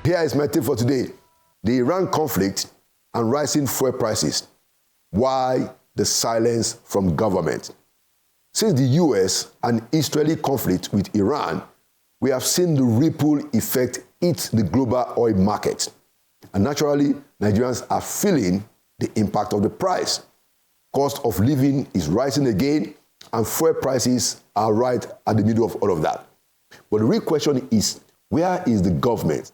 Here is my tip for today. The Iran conflict and rising fuel prices. Why the silence from government? Since the US and Israeli conflict with Iran, we have seen the ripple effect hit the global oil market. And naturally, Nigerians are feeling the impact of the price. Cost of living is rising again, and fuel prices are right at the middle of all of that. But the real question is, where is the government,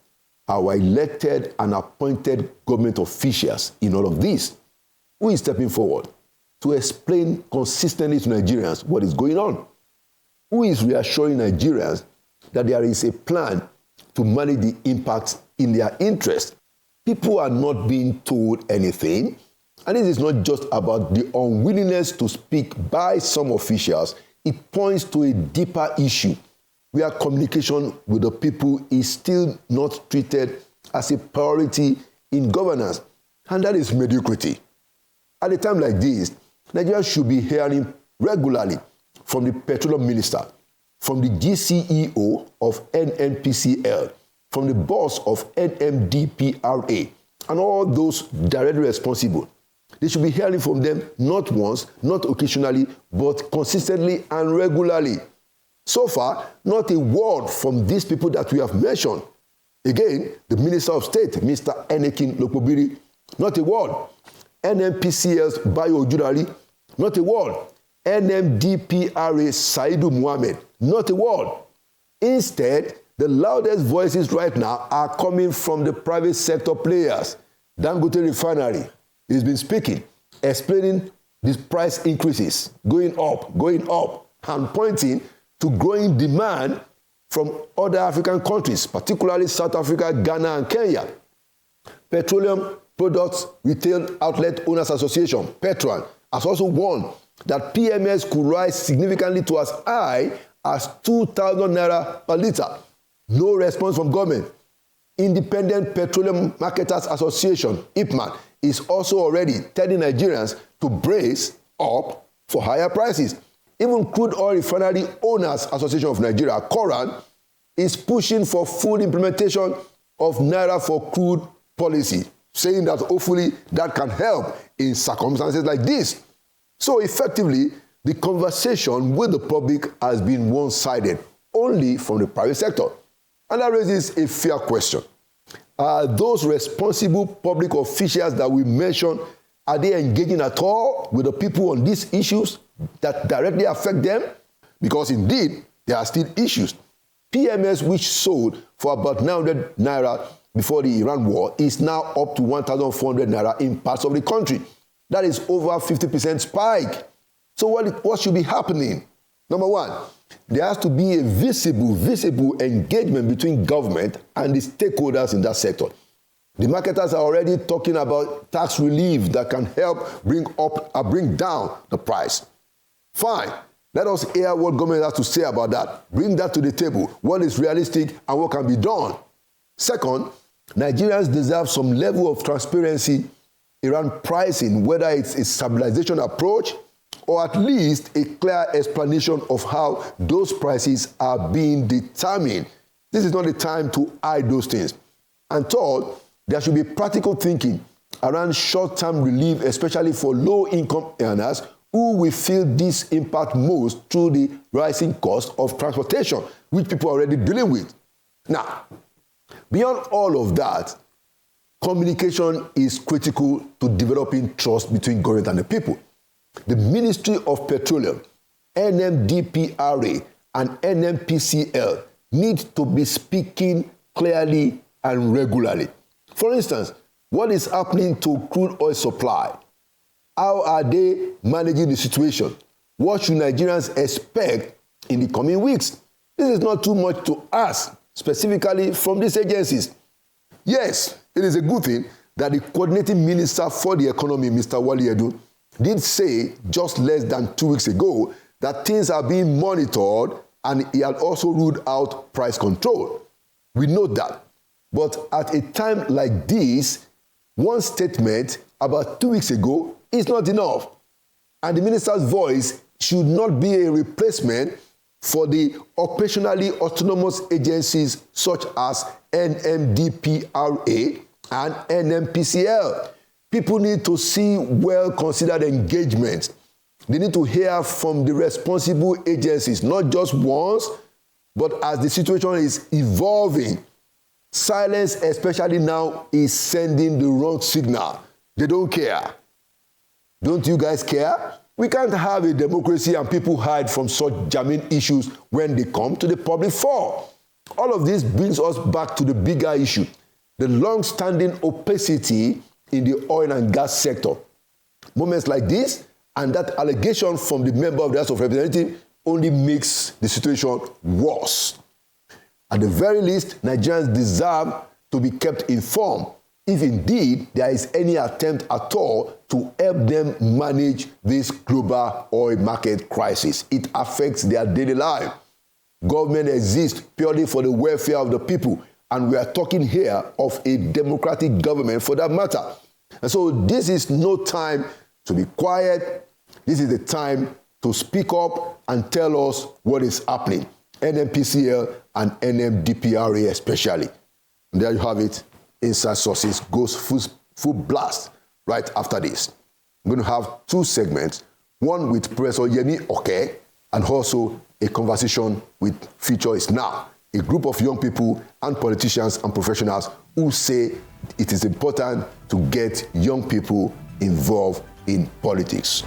our elected and appointed government officials in all of this? Who is stepping forward to explain consistently to Nigerians what is going on? Who is reassuring Nigerians that there is a plan to manage the impact in their interest? People are not being told anything, and it is not just about the unwillingness to speak by some officials. It points to a deeper issue where communication with the people is still not treated as a priority in governance, and that is mediocrity. At a time like this, Nigerians should be hearing regularly from the petroleum minister, from the GCEO of NNPCL, from the boss of NMDPRA, and all those directly responsible. They should be hearing from them not once, not occasionally, but consistently and regularly. So far, not a word from these people that we have mentioned. Again, the Minister of State, Mr. Enekin Lokobiri, not a word. NMPCL's Bayo Ojurari, not a word. NMDPRA Saidu Muhammad, not a word. Instead, the loudest voices right now are coming from the private sector players. Dangote Refinery has been speaking, explaining these price increases, going up, and pointing to growing demand from other African countries, particularly South Africa, Ghana, and Kenya. Petroleum Products Retail Outlet Owners Association, Petron, has also warned that PMS could rise significantly to as high as 2,000 naira per litre. No response from government. Independent Petroleum Marketers Association, IPMAN, is also already telling Nigerians to brace up for higher prices. Even Crude Oil Refinery Owners Association of Nigeria, Koran, is pushing for full implementation of Naira for crude policy, saying that hopefully that can help in circumstances like this. So effectively, the conversation with the public has been one-sided, only from the private sector. And that raises a fair question. Are those responsible public officials that we mentioned, are they engaging at all with the people on these issues that directly affect them? Because indeed, there are still issues. PMS, which sold for about 900 naira before the Iran war, is now up to 1,400 naira in parts of the country. That is over 50% spike. So what should be happening? Number one, there has to be a visible engagement between government and the stakeholders in that sector. The marketers are already talking about tax relief that can help bring down the price. Fine. Let us hear what government has to say about that. Bring that to the table. What is realistic and what can be done? Second, Nigerians deserve some level of transparency around pricing, whether it's a stabilization approach or at least a clear explanation of how those prices are being determined. This is not the time to hide those things. And third, there should be practical thinking around short-term relief, especially for low-income earners who will feel this impact most through the rising cost of transportation, which people are already dealing with. Now, beyond all of that, communication is critical to developing trust between government and the people. The Ministry of Petroleum, NMDPRA, and NMPCL need to be speaking clearly and regularly. For instance, what is happening to crude oil supply? How are they managing the situation? What should Nigerians expect in the coming weeks? This is not too much to ask, specifically from these agencies. Yes, it is a good thing that the coordinating minister for the economy, Mr. Wale Edun, did say just less than 2 weeks ago that things are being monitored and he had also ruled out price control. We know that. But at a time like this, one statement about 2 weeks ago is not enough. And the minister's voice should not be a replacement for the operationally autonomous agencies such as NMDPRA and NMPCL. People need to see well-considered engagement. They need to hear from the responsible agencies, not just once, but as the situation is evolving. Silence, especially now, is sending the wrong signal. They don't care. Don't you guys care? We can't have a democracy and people hide from such germane issues when they come to the public forum. All of this brings us back to the bigger issue, the long-standing opacity in the oil and gas sector. Moments like this and that allegation from the member of the House of Representatives only makes the situation worse. At the very least, Nigerians deserve to be kept informed if indeed there is any attempt at all to help them manage this global oil market crisis. It affects their daily life. Government exists purely for the welfare of the people, and we are talking here of a democratic government for that matter. And so this is no time to be quiet. This is the time to speak up and tell us what is happening. NMPCL and NMDPRA especially. And there you have it. Inside Sources goes full blast right after this. I'm going to have two segments, one with Professor Yemi Oke and also a conversation with Future is Now, a group of young people and politicians and professionals who say it is important to get young people involved in politics.